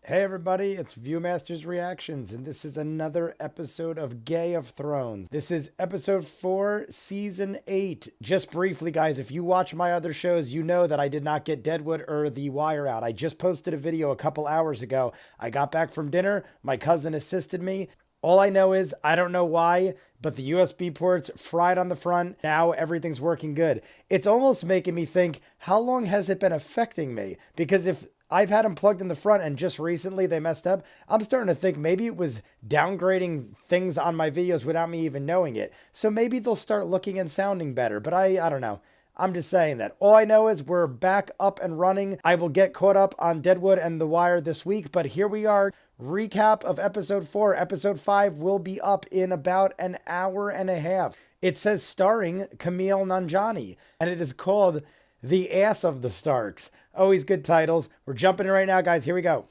Hey everybody, it's ViewMasters Reactions, and this is another episode of Gay of Thrones. This is episode 4, season 8. Just briefly, guys, if you watch my other shows, you know that I did not get Deadwood or The Wire out. I just posted a video a couple hours ago. I got back from dinner, my cousin assisted me. All I know is, I don't know why, but the USB ports fried on the front. Now everything's working good. It's almost making me think, how long has it been affecting me? Because if I've had them plugged in the front and just recently they messed up, I'm starting to think maybe it was downgrading things on my videos without me even knowing it. So maybe they'll start looking and sounding better, but I don't know. I'm just saying that. All I know is we're back up and running. I will get caught up on Deadwood and The Wire this week, but here we are. Recap of episode 4. Episode 5 will be up in about an hour and a half. It says starring Kumail Nanjiani, and it is called The Ass of the Starks. Always good titles. We're jumping in right now, guys. Here we go.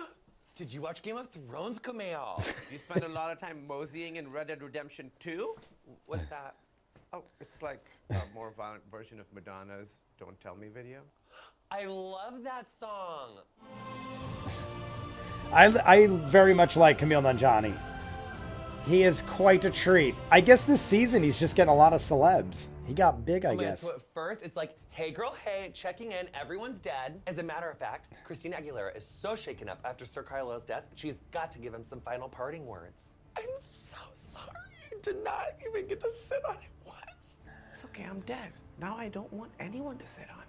Did you watch Game of Thrones, Kumail? You spend a lot of time moseying in Red Dead Redemption 2? What's that? Oh, it's like a more violent version of Madonna's Don't Tell Me video. I love that song. I very much like Kumail Nanjiani. He is quite a treat. I guess this season he's just getting a lot of celebs. He got big, I guess. So at first, it's like, hey girl, hey, checking in, everyone's dead. As a matter of fact, Christina Aguilera is so shaken up after Sir Kylo's death, she's got to give him some final parting words. I'm so sorry I did not even get to sit on it once. It's okay, I'm dead. Now I don't want anyone to sit on it.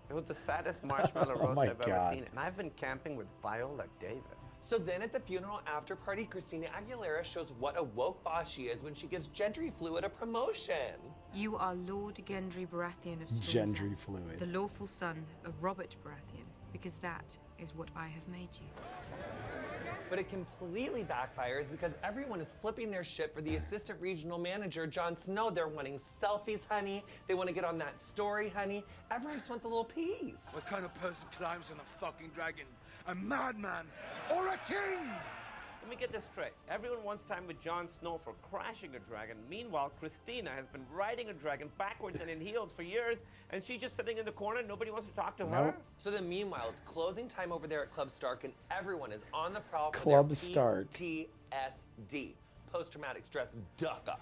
It was the saddest marshmallow Oh roast my I've ever God. seen, and I've been camping with Viola Davis. So then at the funeral after party, Christina Aguilera shows what a woke boss she is when she gives Gendry Fluid a promotion. You are Lord Gendry Baratheon of Storm's Gendry End, Fluid. the lawful son of Robert Baratheon, because that is what I have made you. But it completely backfires because everyone is flipping their shit for the assistant regional manager, Jon Snow. They're wanting selfies, honey. They want to get on that story, honey. Everyone just wants a little piece. What kind of person climbs on a fucking dragon? A madman or a king? Let me get this straight. Everyone wants time with Jon Snow for crashing a dragon. Meanwhile, Christina has been riding a dragon backwards and in heels for years, and she's just sitting in the corner. Nobody wants to talk to her. So then meanwhile, it's closing time over there at Club Stark, and everyone is on the prowl for Club their Stark. PTSD, post-traumatic stress ducka.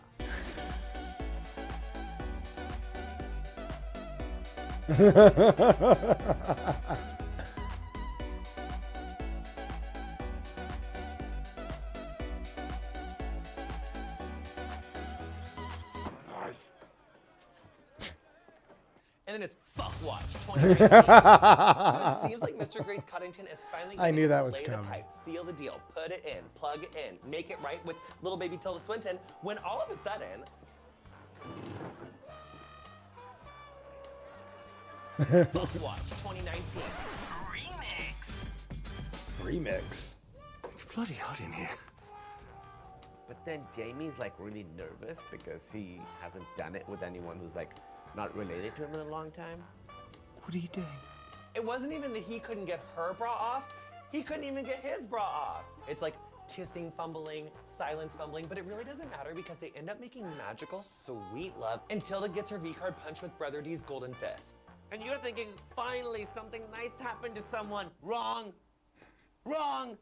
And then it's Fuck Watch 2019. So it seems like Mr. Grace Cuddington is finally I knew getting that to was lay the coming. pipe, seal the deal, put it in, plug it in, make it right with little baby Tilda Swinton, when all of a sudden, Fuck Watch 2019 remix. Remix. It's bloody hot in here. But then Jamie's like really nervous because he hasn't done it with anyone who's like not related to him in a long time. What are you doing? It wasn't even that he couldn't get her bra off, he couldn't even get his bra off. It's like kissing, fumbling, silence fumbling, but it really doesn't matter because they end up making magical, sweet love, and Tilda gets her V-card punched with Brother D's golden fist. And you're thinking, finally, something nice happened to someone. Wrong. Wrong.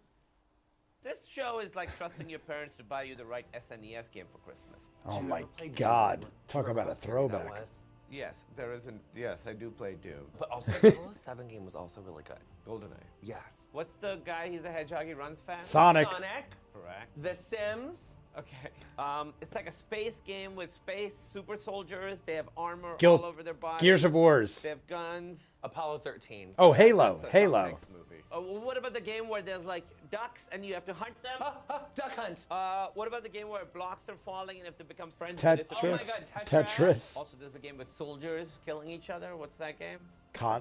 This show is like trusting your parents to buy you the right SNES game for Christmas. Oh Did you my ever play God. Doom? Talk Do you about a remember how scary that throwback. was? Yes, there isn't. Yes, I do play Doom. But also, the 007 game was also really good. GoldenEye. Yes. What's the guy? He's a hedgehog. He runs fast. Sonic. Sonic, Correct. The Sims. Okay. It's like a space game with space super soldiers. They have armor Guil- all over their body. Gears of Wars. They have guns. Apollo 13. Oh, Halo. That's a Tom Halo. Hanks movie. What about the game where there's like ducks and you have to hunt them? Duck Hunt. What about the game where blocks are falling and if they become friends? Tetris. they disappear? Oh my God, Tetris. Also, there's a game with soldiers killing each other. What's that game?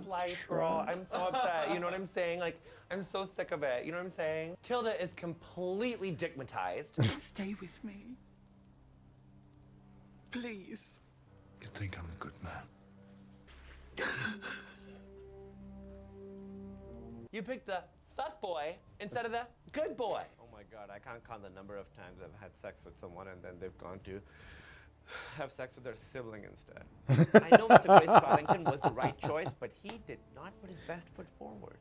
Life, girl. I'm so upset. You know what I'm saying? Like, I'm so sick of it. You know what I'm saying? Tilda is completely digmatized. Stay with me. Please. You think I'm a good man? You picked the fuck boy instead of the good boy. Oh my God, I can't count the number of times I've had sex with someone and then they've gone to have sex with their sibling instead. I know Mr. Grace Carlington was the right choice, but he did not put his best foot forward.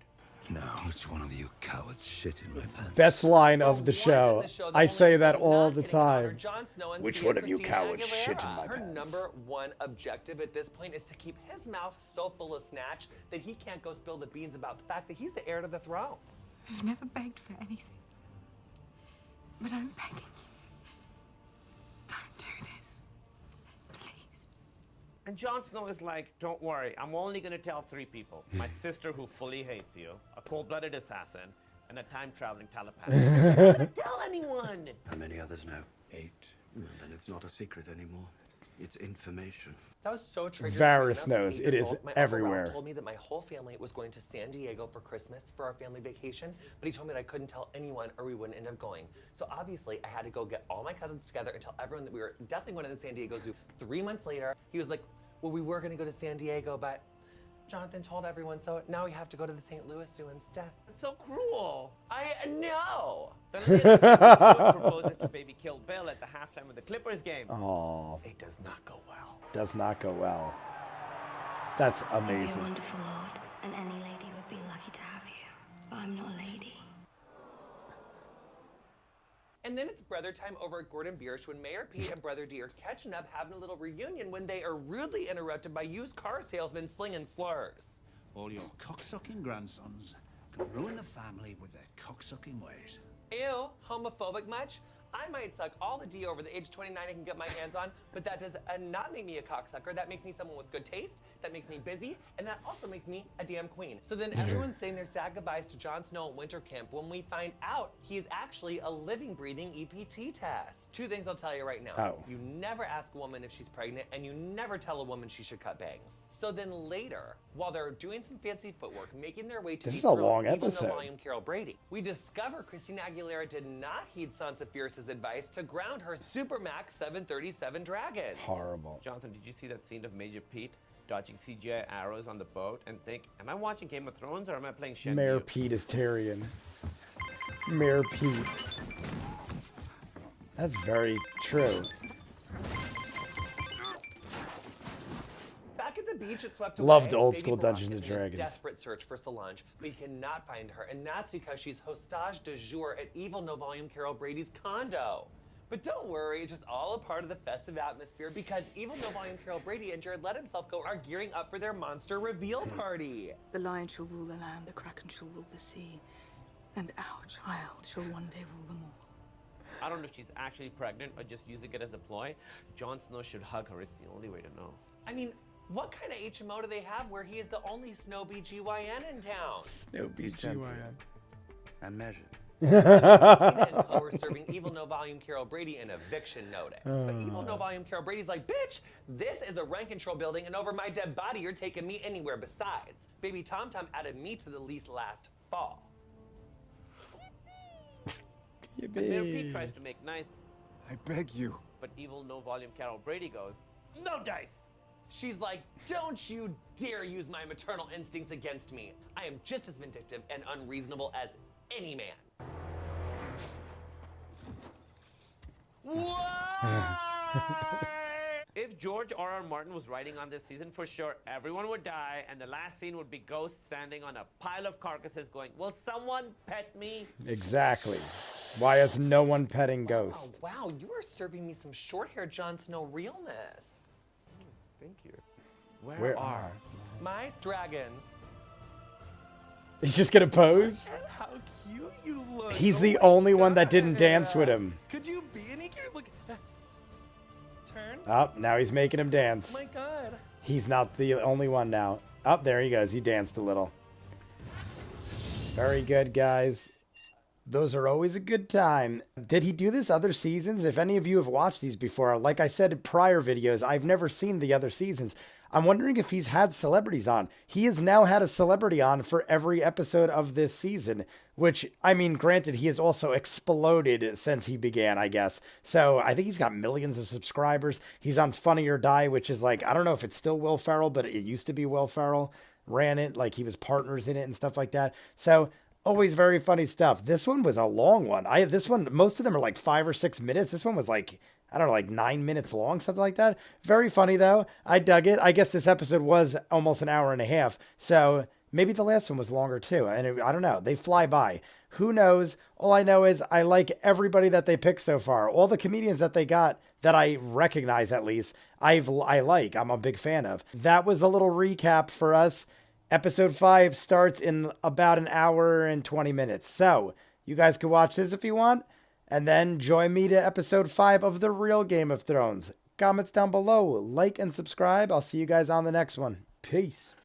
Now, which one of you cowards shit in my pants? Best line of For the once show. in the show, the I only say that people all not the getting honored, time. Jon Snow and Which Thea one of you Christina cowards Aguilera. shit in my Her pants? number one objective at this point is to keep his mouth so full of snatch that he can't go spill the beans about the fact that he's the heir to the throne. I've never begged for anything. But I'm begging you. Don't do this. Please. And Jon Snow is like, don't worry, I'm only going to tell 3 people. My sister who fully hates you, a cold-blooded assassin, and a time-traveling telepath. I'm not gonna tell anyone! How many others know? 8. Well, then it's not a secret anymore. It's information. That was so triggering. Varys knows. It is My Uncle everywhere. Ralph told me that my whole family was going to San Diego for Christmas for our family vacation, but he told me that I couldn't tell anyone or we wouldn't end up going. So obviously, I had to go get all my cousins together and tell everyone that we were definitely going to the San Diego Zoo. 3 months later, he was like, well, we were going to go to San Diego, but Jonathan told everyone, so now we have to go to the St. Louis Zoo instead. That's so cruel. I know. Then Stewart proposes to baby Kill Bill at the halftime of the Clippers game. Oh, It does not go well. does not go well. That's You're a amazing. wonderful lord, and any lady would be lucky to have you. But I'm not a lady. And then it's brother time over at Gordon Biersch when Mayor Pete and Brother D are catching up, having a little reunion when they are rudely interrupted by used car salesmen slinging slurs. All your cocksucking grandsons can ruin the family with their cocksucking ways. Ew, homophobic much? I might suck all the D over the age 29 I can get my hands on, but that does not make me a cocksucker. That makes me someone with good taste, that makes me busy, and that also makes me a damn queen. So then everyone's saying their sad goodbyes to Jon Snow at winter camp when we find out he is actually a living, breathing EPT test. 2 things I'll tell you right now. Oh. You never ask a woman if she's pregnant, and you never tell a woman she should cut bangs. So then later, while they're doing some fancy footwork, making their way to This the is a throne, long even though episode. William Carroll Brady, we discover Christina Aguilera did not heed Sansa Fierce's advice to ground her Supermax 737 dragons. Horrible. Jonathan, did you see that scene of Major Pete dodging CGI arrows on the boat and think, am I watching Game of Thrones or am I playing Shenmue? Mayor Pete is Tyrion. Mayor Pete. That's very true. Back at the beach, it swept Loved away. old Baby school Barack Dungeons is and in a Dragons. desperate search for Solange, but he cannot find her, and that's because she's hostage du jour at evil no volume Carol Brady's condo. But don't worry, it's just all a part of the festive atmosphere because evil no volume Carol Brady and Jared Let himself go are gearing up for their monster reveal party. The lion shall rule the land, the kraken shall rule the sea, and our child shall one day rule them all. I don't know if she's actually pregnant or just using it as a ploy. Jon Snow should hug her. It's the only way to know. I mean, what kind of HMO do they have where he is the only Snow BGYN in town? No BGYN. And measured. Christina and Co are serving Evil No Volume Carol Brady an eviction notice. But Evil No Volume Carol Brady's like, bitch, this is a rent control building, and over my dead body, you're taking me anywhere besides. Baby Tom Tom added me to the lease last fall. And Mayor Pete tries to make nice, I beg you. but evil no volume Carol Brady goes, no dice. She's like, don't you dare use my maternal instincts against me. I am just as vindictive and unreasonable as any man. What? If George R.R. Martin was writing on this season, for sure, everyone would die, and the last scene would be Ghost standing on a pile of carcasses going, will someone pet me? Exactly. Why is no one petting Oh, Ghost? wow, you are serving me some short-haired Jon Snow realness. Thank you. Where are? My dragons. He's just gonna pose? And how cute you look. He's Oh the my only one that didn't God. dance with him. Could you be any cute? Look. Turn. Oh, now he's making him Oh dance. my God. He's not the only one now. Oh, there he goes. He danced a little. Very good, guys. Those are always a good time. Did he do this other seasons? If any of you have watched these before, like I said in prior videos, I've never seen the other seasons. I'm wondering if he's had celebrities on. He has now had a celebrity on for every episode of this season, which, I mean, granted, he has also exploded since he began, I guess. So I think he's got millions of subscribers. He's on Funny or Die, which is like, I don't know if it's still Will Ferrell, but it used to be Will Ferrell. Ran it, like he was partners in it and stuff like that. So always very funny stuff. This one was a long one. This one, most of them are like 5 or 6 minutes. This one was like, I don't know, like 9 minutes long, something like that. Very funny though. I dug it. I guess this episode was almost an hour and a half. So maybe the last one was longer too. And I don't know. They fly by. Who knows? All I know is I like everybody that they picked so far. All the comedians that they got that I recognize at least, I like. I'm a big fan of. That was a little recap for us. Episode 5 starts in about an hour and 20 minutes. So you guys can watch this if you want. And then join me to episode 5 of the real Game of Thrones. Comments down below. Like and subscribe. I'll see you guys on the next one. Peace.